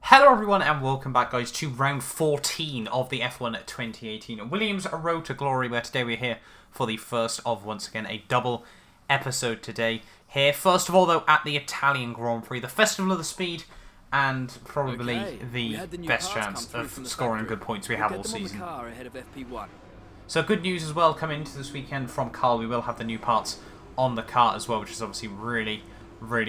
Hello everyone and welcome back guys to round 14 of the F1 2018 Williams Road to Glory, where today we're here for the first of, once again, a double episode today. Here, first of all though, at the Italian Grand Prix, the Festival of the Speed, and probably the best chance of scoring good points we have all season. So good news as well coming into this weekend from Carl. We will have the new parts on the car as well, which is obviously really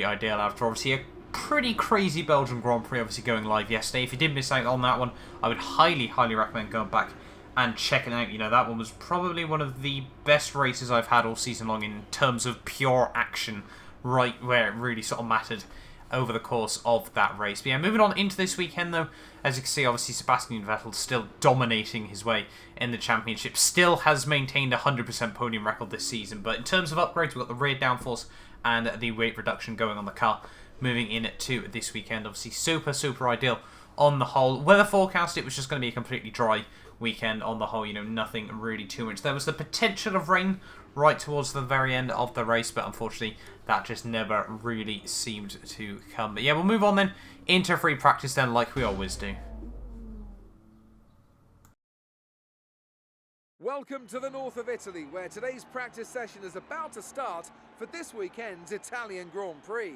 ideal after obviously a pretty crazy Belgian Grand Prix obviously going live yesterday. If you did miss out on that one, I would highly recommend going back and checking out. You know, that one was probably one of the best races I've had all season long in terms of pure action, right where it really sort of mattered over the course of that race. But yeah, moving on into this weekend though, as you can see, obviously Sebastian Vettel still dominating his way in the championship, still has maintained a 100% podium record this season. But in terms of upgrades, we've got the rear downforce and the weight reduction going on the car moving into this weekend. Obviously super ideal on the whole. Weather forecast, it was just going to be a completely dry weekend on the whole, you know, nothing really too much. There was the potential of rain right towards the very end of the race, but unfortunately that just never really seemed to come. But yeah, we'll move on then into free practice then, like we always do. Welcome to the north of Italy, where today's practice session is about to start for this weekend's Italian Grand Prix.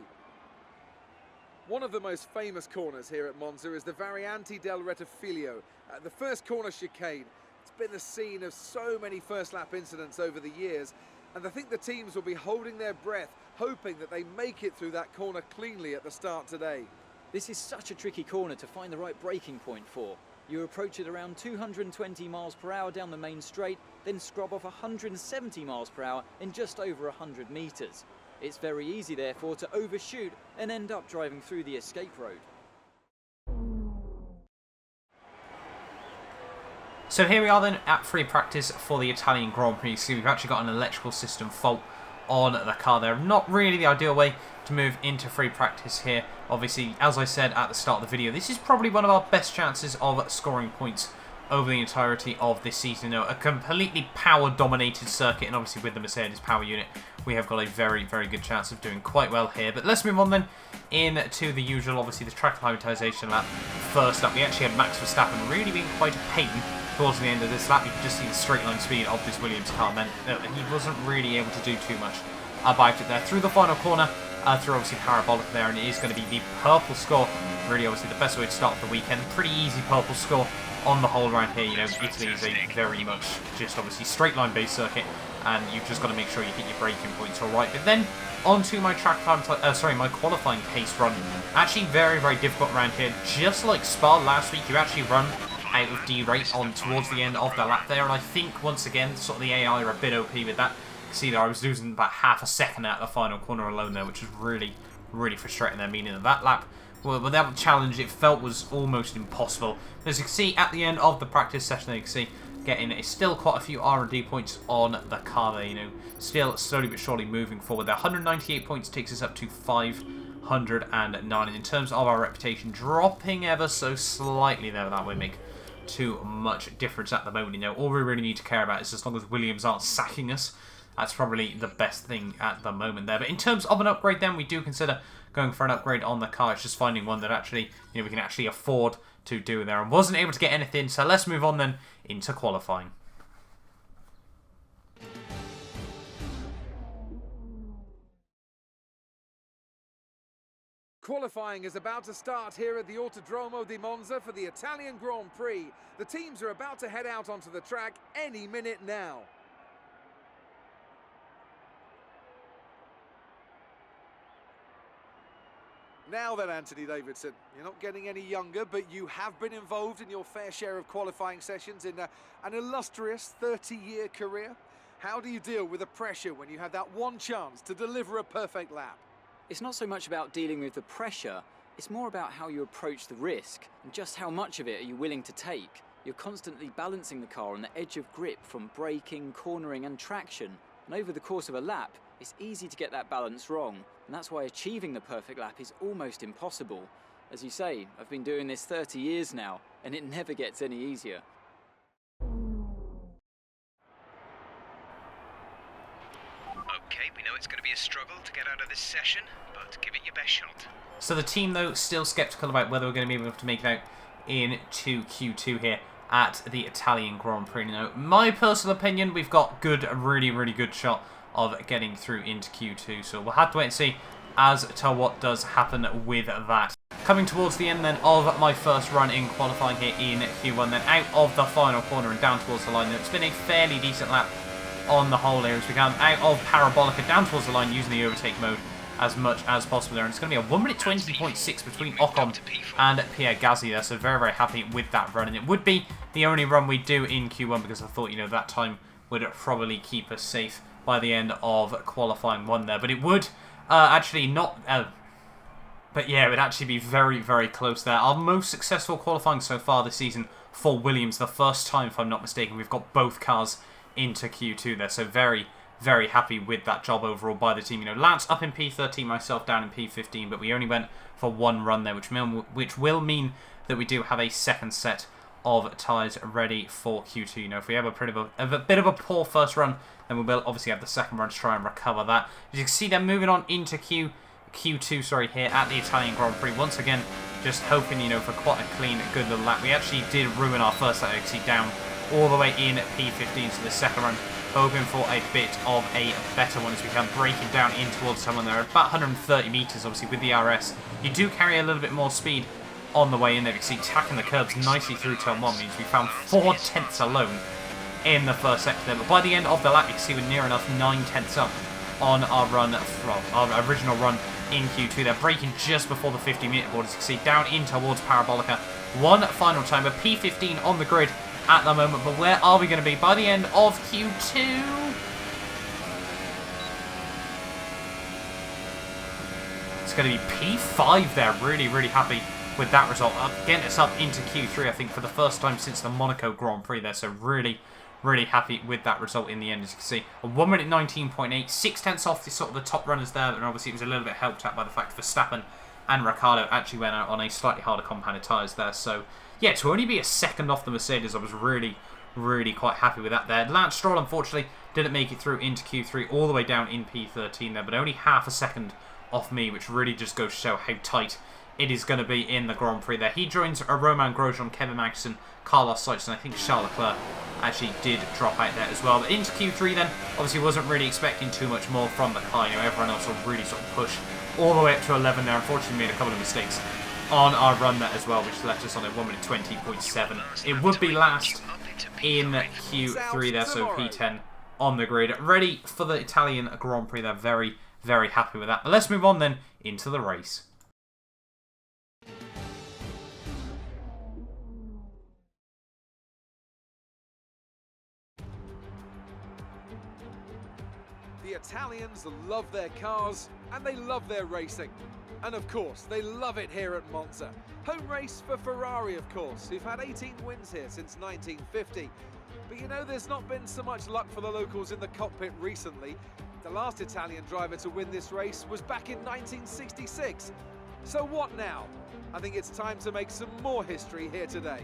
One of the most famous corners here at Monza is the Variante del Rettifiglio, the first corner chicane. It's been the scene of so many first lap incidents over the years, and I think the teams will be holding their breath, hoping that they make it through that corner cleanly at the start today. This is such a tricky corner to find the right braking point for. You approach it around 220 miles per hour down the main straight, then scrub off 170 miles per hour in just over 100 meters. It's very easy, therefore, to overshoot and end up driving through the escape road. So here we are then at free practice for the Italian Grand Prix. So we've actually got an electrical system fault on the car there. Not really the ideal way to move into free practice here. Obviously, as I said at the start of the video, this is probably one of our best chances of scoring points over the entirety of this season. You know, a completely power-dominated circuit, and obviously with the Mercedes power unit, we have got a very good chance of doing quite well here. But let's move on then into the usual, obviously the track acclimatization lap. First up, we actually had Max Verstappen really being quite a pain towards the end of this lap. You can just see the straight line speed of this Williams car meant that he wasn't really able to do too much about it there. Through the final corner, through obviously parabolic there, and it is going to be the purple score. Really obviously the best way to start the weekend. Pretty easy purple score on the whole around here. You know, Italy is a very much just obviously straight line based circuit, and you've just got to make sure you hit your braking points all right. But then onto my my qualifying pace run. Actually very difficult around here. Just like Spa last week, you actually run out of D rate on towards the end of the lap there, and I think once again sort of the AI are a bit OP with that. See there, I was losing about half a second at the final corner alone there, which is really frustrating there, meaning that lap, well, without the challenge, it felt was almost impossible. As you can see at the end of the practice session, there you can see getting still quite a few R&D points on the car there, you know, still slowly but surely moving forward there. 198 points takes us up to 509, and in terms of our reputation, dropping ever so slightly there. That won't make too much difference at the moment. You know, all we really need to care about is as long as Williams aren't sacking us. That's probably the best thing at the moment there. But in terms of an upgrade then, we do consider going for an upgrade on the car. It's just finding one that actually, you know, we can actually afford to do there, and wasn't able to get anything. So let's move on then into qualifying. Qualifying is about to start here at the Autodromo di Monza for the Italian Grand Prix. The teams are about to head out onto the track any minute now. Now then, Anthony Davidson, you're not getting any younger, but you have been involved in your fair share of qualifying sessions in an illustrious 30-year career. How do you deal with the pressure when you have that one chance to deliver a perfect lap? It's not so much about dealing with the pressure, it's more about how you approach the risk and just how much of it are you willing to take. You're constantly balancing the car on the edge of grip from braking, cornering and traction, and over the course of a lap, it's easy to get that balance wrong, and that's why achieving the perfect lap is almost impossible. As you say, I've been doing this 30 years now, and it never gets any easier. Okay, we know it's going to be a struggle to get out of this session, but give it your best shot. So the team, though, still sceptical about whether we're going to be able to make it out into Q2 here at the Italian Grand Prix. Now, my personal opinion, we've got a really, really good shot of getting through into Q2. So we'll have to wait and see as to what does happen with that. Coming towards the end then of my first run in qualifying here in Q1, then out of the final corner and down towards the line. It's been a fairly decent lap on the whole here as we come out of Parabolica down towards the line using the overtake mode as much as possible there. And it's going to be a 1 minute 20.6 between Ocon and Pierre Gasly there, so very, very happy with that run. And it would be the only run we do in Q1 because I thought, you know, that time would probably keep us safe by the end of qualifying 1 there. But it would actually not... but yeah, it would actually be very, very close there. Our most successful qualifying so far this season for Williams, the first time, if I'm not mistaken, we've got both cars into Q2 there. So very, very happy with that job overall by the team. You know, Lance up in P13, myself down in P15, but we only went for 1 run there, which will mean that we do have a second set of tyres ready for Q2. You know, if we have a bit of a poor first run, then we will obviously have the second run to try and recover that. As you can see, they're moving on into Q2, sorry, here at the Italian Grand Prix. Once again, just hoping, you know, for quite a clean, good little lap. We actually did ruin our first lap, actually down all the way in P15, so the second run, hoping for a bit of a better one as we come breaking down in towards someone there. About 130 metres, obviously, with the RS. You do carry a little bit more speed on the way in there. You can see tacking the curbs nicely through turn 1 means we found 4 tenths alone in the first sector there. But by the end of the lap, you can see we're near enough 9 tenths up on our run, well, our original run in Q2. They're braking just before the 50-metre board, as you can see, down in towards Parabolica. One final time, a P15 on the grid at the moment, but where are we going to be by the end of Q2? It's going to be P5 there. Really, really happy with that result. Getting us up into Q3, I think, for the first time since the Monaco Grand Prix there, so really, really happy with that result in the end. As you can see, a 1 minute 19.8, 6 tenths off the sort of the top runners there, and obviously it was a little bit helped out by the fact Verstappen and Ricciardo actually went out on a slightly harder compounded tyres there. So yeah, to only be a second off the Mercedes, I was really, really quite happy with that there. Lance Stroll, unfortunately, didn't make it through into Q3 all the way down in P13 there, but only half a second off me, which really just goes to show how tight it is going to be in the Grand Prix there. He joins Romain Grosjean, Kevin Magnussen, Carlos Sainz, and I think Charles Leclerc actually did drop out there as well. But into Q3 then, obviously wasn't really expecting too much more from the car. You know, everyone else will really sort of push all the way up to 11 there. Unfortunately, made a couple of mistakes on our run there as well, which left us on a 1 minute 20.7. It would be last in Q3 there, so P10 on the grid. Ready for the Italian Grand Prix. They're very, very happy with that. But let's move on then into the race. The Italians love their cars and they love their racing. And of course, they love it here at Monza. Home race for Ferrari, of course, who've had 18 wins here since 1950. But you know, there's not been so much luck for the locals in the cockpit recently. The last Italian driver to win this race was back in 1966. So what now? I think it's time to make some more history here today.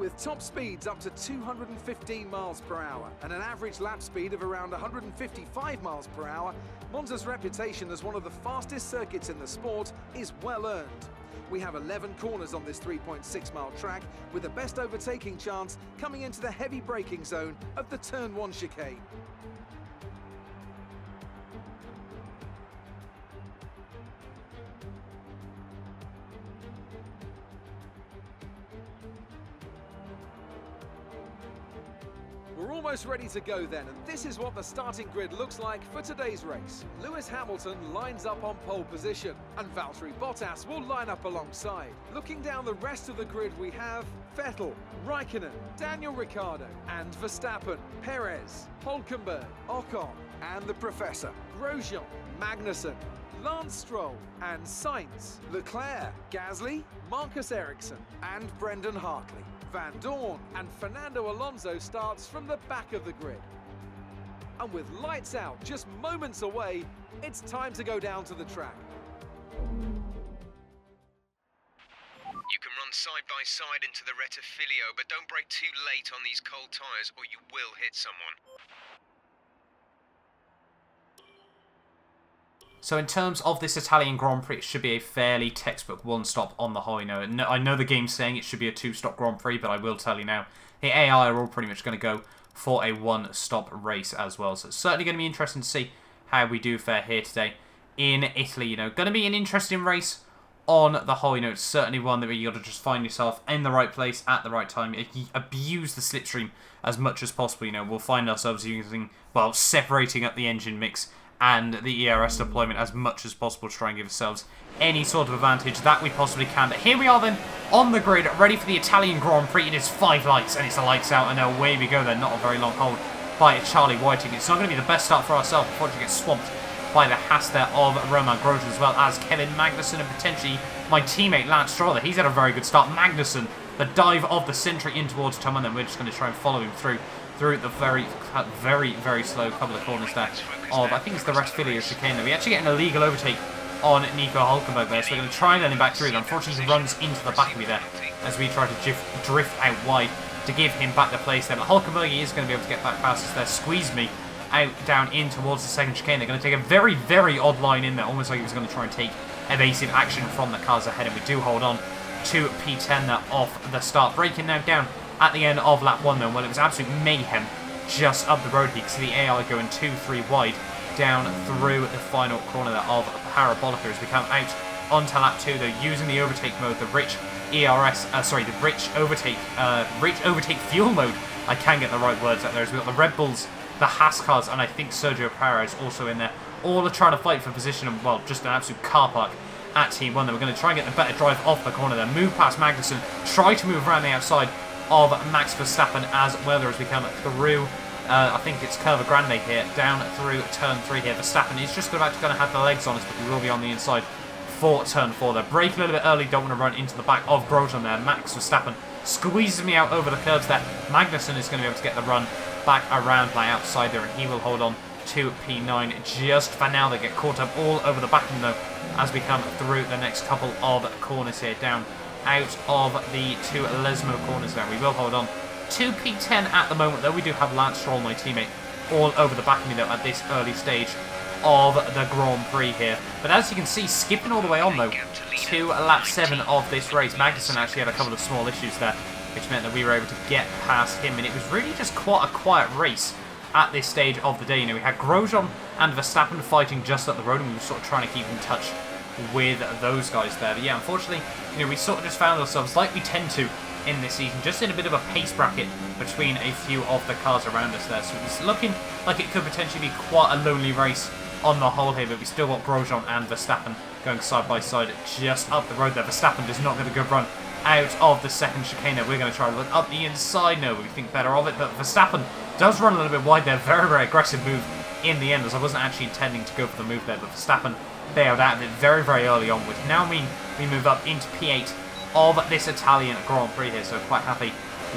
With top speeds up to 215 miles per hour and an average lap speed of around 155 miles per hour, Monza's reputation as one of the fastest circuits in the sport is well earned. We have 11 corners on this 3.6 mile track, with the best overtaking chance coming into the heavy braking zone of the turn 1 chicane. We're almost ready to go then, and this is what the starting grid looks like for today's race. Lewis Hamilton lines up on pole position, and Valtteri Bottas will line up alongside. Looking down the rest of the grid, we have Vettel, Raikkonen, Daniel Ricciardo, and Verstappen, Perez, Hülkenberg, Ocon, and the Professor, Grosjean, Magnussen, Lance Stroll, and Sainz, Leclerc, Gasly, Marcus Ericsson, and Brendan Hartley. Van Dorn and Fernando Alonso starts from the back of the grid. And with lights out just moments away, it's time to go down to the track. You can run side by side into the Rettifilio, but don't brake too late on these cold tyres or you will hit someone. So in terms of this Italian Grand Prix, it should be a fairly textbook one-stop on the whole. You know, I know the game's saying it should be a two-stop Grand Prix, but I will tell you now, the AI are all pretty much going to go for a one-stop race as well. So it's certainly going to be interesting to see how we do fare here today in Italy. You know, going to be an interesting race on the whole. You know, it's certainly one that you got to just find yourself in the right place at the right time. Abuse the slipstream as much as possible. You know, we'll find ourselves using, well, separating up the engine mix and the ERS deployment as much as possible to try and give ourselves any sort of advantage that we possibly can. But here we are then on the grid, ready for the Italian Grand Prix. It is 5 lights, and it's the lights out, and away we go then. Not a very long hold by Charlie Whiting. It's not going to be the best start for ourselves before we get swamped by the Haas there of Roman Grosjean, as well as Kevin Magnussen and potentially my teammate Lance Stroll. He's had a very good start. Magnussen, the dive of the century in towards Tom, and then we're just going to try and follow him through the very slow couple of corners there of, I think it's the Rettifilia chicane there. We actually get an illegal overtake on Nico Hulkenberg there, so we're going to try and let him back through. Unfortunately, he runs into the back of me there as we try to drift out wide to give him back the place there. But Hulkenberg is going to be able to get back past us there, squeeze me out down in towards the second chicane. They're going to take a very odd line in there, almost like he was going to try and take evasive action from the cars ahead, and we do hold on to P10 there off the start. Braking now down at the end of lap 1 though. Well, it was absolute mayhem just up the road here. You can see the AI going 2-3 wide down through the final corner there of Parabolica as we come out onto lap 2 though, using the overtake mode, the rich overtake fuel mode. I can get the right words out there, as we've got the Red Bulls, the Haas cars, and I think Sergio Perez also in there. All are trying to fight for position, and well, just an absolute car park at Team 1. Then we're going to try and get the better drive off the corner there, move past Magnussen, try to move around the outside of Max Verstappen as well as we come through, I think it's Curva Grande here, down through turn 3 here. Verstappen is just about to have the legs on us, but we will be on the inside for turn 4 there. Brake a little bit early, don't want to run into the back of Grosjean there. Max Verstappen squeezes me out over the curbs there. Magnussen is going to be able to get the run back around my outside there, and he will hold on to P9 just for now. They get caught up all over the back of them though as we come through the next couple of corners here, down out of the 2 Lesmo corners there. We will hold on to P10 at the moment though. We do have Lance Stroll, my teammate, all over the back of me though at this early stage of the Grand Prix here. But as you can see, skipping all the way on though to lap 7 of this race, Magnussen actually had a couple of small issues there, which meant that we were able to get past him, and it was really just quite a quiet race at this stage of the day. You know, we had Grosjean and Verstappen fighting just up the road, and we were sort of trying to keep in touch with those guys there. But yeah, unfortunately, you know, we sort of just found ourselves, like we tend to in this season, just in a bit of a pace bracket between a few of the cars around us there. So it's looking like it could potentially be quite a lonely race on the whole here, but we still got Grosjean and Verstappen going side by side just up the road there. Verstappen does not get a good run out of the second chicane. We're going to try to look up the inside now. We think better of it, but Verstappen does run a little bit wide there. Very aggressive move in the end, as I wasn't actually intending to go for the move there, but Verstappen bailed out of it very early on, which now mean we move up into P8 of this Italian Grand Prix here, so quite happy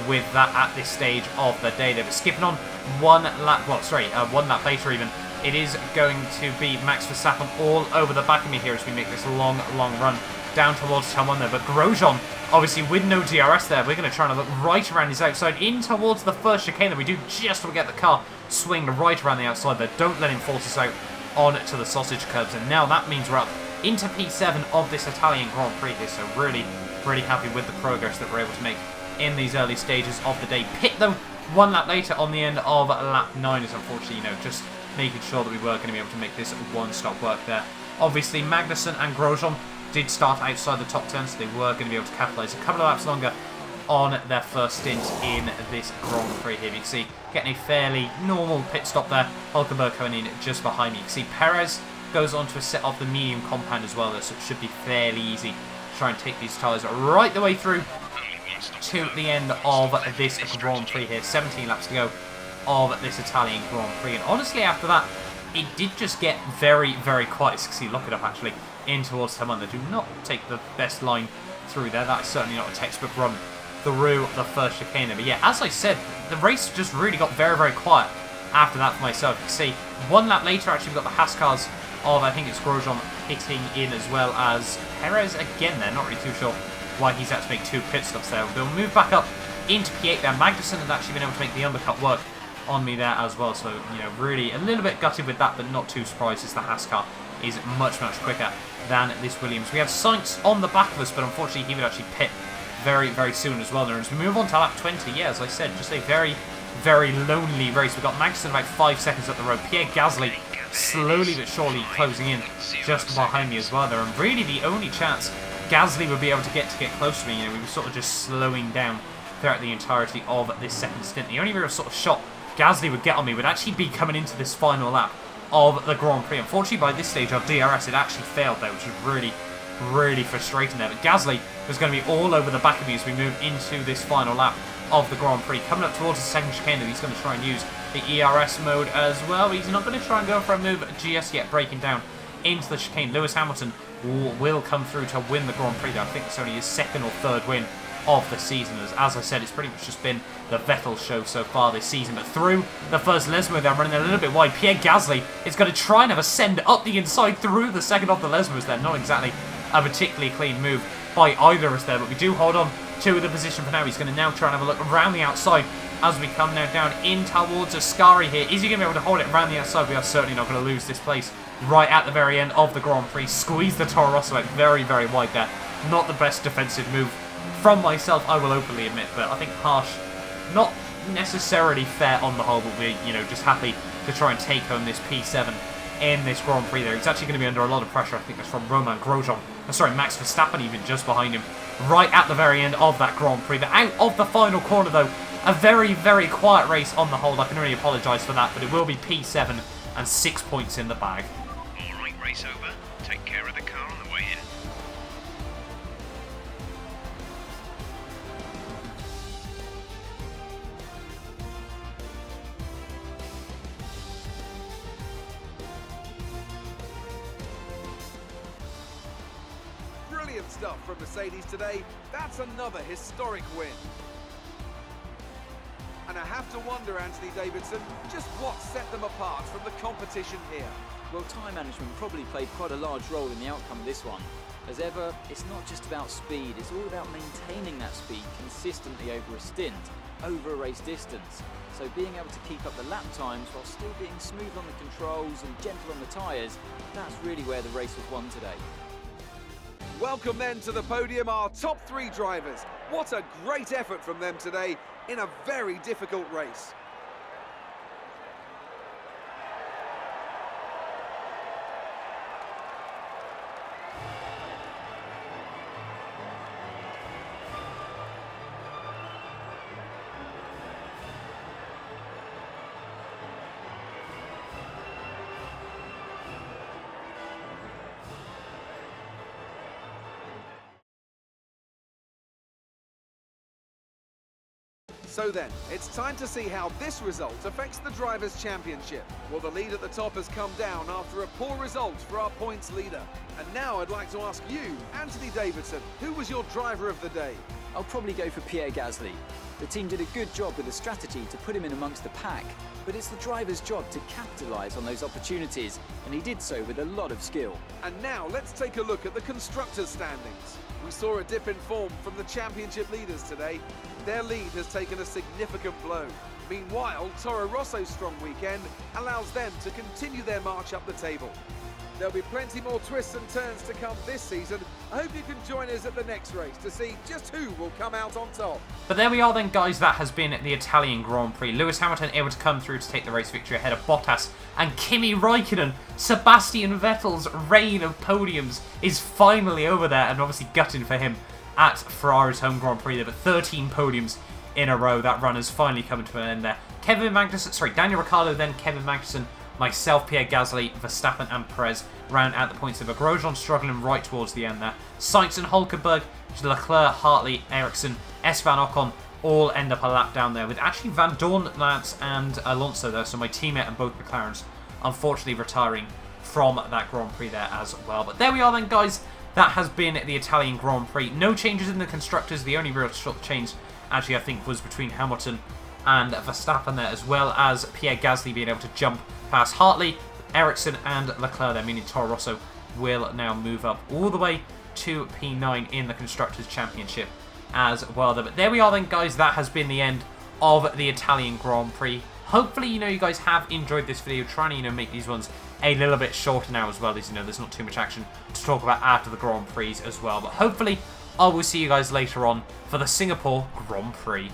with that at this stage of the day. They were skipping on one lap later even. It is going to be Max Verstappen all over the back of me here as we make this long run down towards turn 1 there. But Grosjean, obviously with no DRS there, we're going to try and look right around his outside in towards the first chicane that we do just to get the car swing right around the outside there. Don't let him force us out onto the sausage curbs. And now that means we're up into P7 of this Italian Grand Prix here. So really happy with the progress that we're able to make in these early stages of the day. Pit though, 1 lap later on the end of lap 9 is unfortunately, you know, just making sure that we were going to be able to make this one-stop work there. Obviously, Magnussen and Grosjean did start outside the top 10, so they were going to be able to capitalise a couple of laps longer on their first stint in this Grand Prix here. You can see getting a fairly normal pit stop there. Hulkenberg coming in just behind me. You can see Perez goes on to a set of the medium compound as well, so it should be fairly easy to try and take these tyres right the way through to the end of this Grand Prix here. 17 laps to go of this Italian Grand Prix, and honestly after that it did just get very quiet. You can see, look it up actually, in towards turn 1. They do not take the best line through there. That's certainly not a textbook run through the first chicane. But yeah, as I said, the race just really got very quiet after that for myself. You can see 1 lap later actually we've got the Haas cars of, I think it's Grosjean, hitting in, as well as Perez again there. Not really too sure why he's had to make 2 pit stops there. They'll move back up into P8 there. Magnussen has actually been able to make the undercut work on me there as well, so you know, really a little bit gutted with that, but not too surprised as the Haas car is much, much quicker than this Williams. We have Sainz on the back of us, but unfortunately he would actually pit very, very soon as well. And as we move on to lap 20, yeah, as I said, just a very, very lonely race. We've got Magnussen about 5 seconds up the road. Pierre Gasly slowly but surely closing in just behind me as well there. And really the only chance Gasly would be able to get close to me, you know, we were sort of just slowing down throughout the entirety of this second stint. The only real sort of shot Gasly would get on me would actually be coming into this final lap of the Grand Prix. Unfortunately, by this stage, our DRS had actually failed there, which was really, really frustrating there. But Gasly was going to be all over the back of me as we move into this final lap of the Grand Prix. Coming up towards the second chicane, he's going to try and use the ERS mode as well. He's not going to try and go for a move just yet, breaking down into the chicane. Lewis Hamilton will come through to win the Grand Prix there. I think it's only his second or third win of the season. As I said, it's pretty much just been the Vettel show so far this season. But through the first Lesmo, they're running a little bit wide. Pierre Gasly is going to try and have a send up the inside through the second of the Lesmos there. Not exactly a particularly clean move by either of us there, but we do hold on to the position for now. He's going to now try and have a look around the outside as we come now down in towards Ascari here. Is he going to be able to hold it around the outside? We are certainly not going to lose this place right at the very end of the Grand Prix. Squeeze the Toro Rosso out very, very wide there. Not the best defensive move from myself, I will openly admit, but I think harsh, not necessarily fair on the whole, but we're, you know, just happy to try and take home this P7 in this Grand Prix there. He's actually going to be under a lot of pressure. I think that's from Romain Grosjean. Max Verstappen even just behind him right at the very end of that Grand Prix. But out of the final corner though, a very, very quiet race on the whole. I can really apologise for that, but it will be P7 and 6 points in the bag. Alright, race over. Take care of the car on the way in. Brilliant stuff from Mercedes today. That's another historic win. And I have to wonder, Anthony Davidson, just what set them apart from the competition here. Well, time management probably played quite a large role in the outcome of this one. As ever, it's not just about speed, it's all about maintaining that speed consistently over a stint, over a race distance. So being able to keep up the lap times while still being smooth on the controls and gentle on the tyres, that's really where the race was won today. Welcome then to the podium, our top 3 drivers. What a great effort from them today in a very difficult race. So then, it's time to see how this result affects the Drivers' Championship. Well, the lead at the top has come down after a poor result for our points leader. And now I'd like to ask you, Anthony Davidson, who was your driver of the day? I'll probably go for Pierre Gasly. The team did a good job with the strategy to put him in amongst the pack, but it's the driver's job to capitalise on those opportunities, and he did so with a lot of skill. And now let's take a look at the Constructors' standings. We saw a dip in form from the championship leaders today. Their lead has taken a significant blow. Meanwhile, Toro Rosso's strong weekend allows them to continue their march up the table. There'll be plenty more twists and turns to come this season. I hope you can join us at the next race to see just who will come out on top. But there we are then, guys. That has been the Italian Grand Prix. Lewis Hamilton able to come through to take the race victory ahead of Bottas and Kimi Räikkönen. Sebastian Vettel's reign of podiums is finally over there, and obviously gutting for him at Ferrari's home Grand Prix there. But 13 podiums in a row. That run has finally come to an end there. Daniel Ricciardo, then Kevin Magnussen, myself, Pierre Gasly, Verstappen and Perez round out the points there. Grosjean struggling right towards the end there. Sainz and Hulkenberg, Leclerc, Hartley, Ericsson, Esteban Ocon all end up a lap down there, with actually Van Dorn, Lance and Alonso there, so my teammate and both McLarens unfortunately retiring from that Grand Prix there as well. But there we are then, guys. That has been the Italian Grand Prix. No changes in the Constructors. The only real short change actually I think was between Hamilton and Verstappen there, as well as Pierre Gasly being able to jump past Hartley, Ericsson and Leclerc there, meaning Toro Rosso will now move up all the way to P9 in the Constructors' Championship as well. But there we are then, guys. That has been the end of the Italian Grand Prix. hopefully, you know, you guys have enjoyed this video, trying to, you know, make these ones a little bit shorter now as well, as, you know, there's not too much action to talk about after the Grand Prix as well. But hopefully, I will see you guys later on for the Singapore Grand Prix.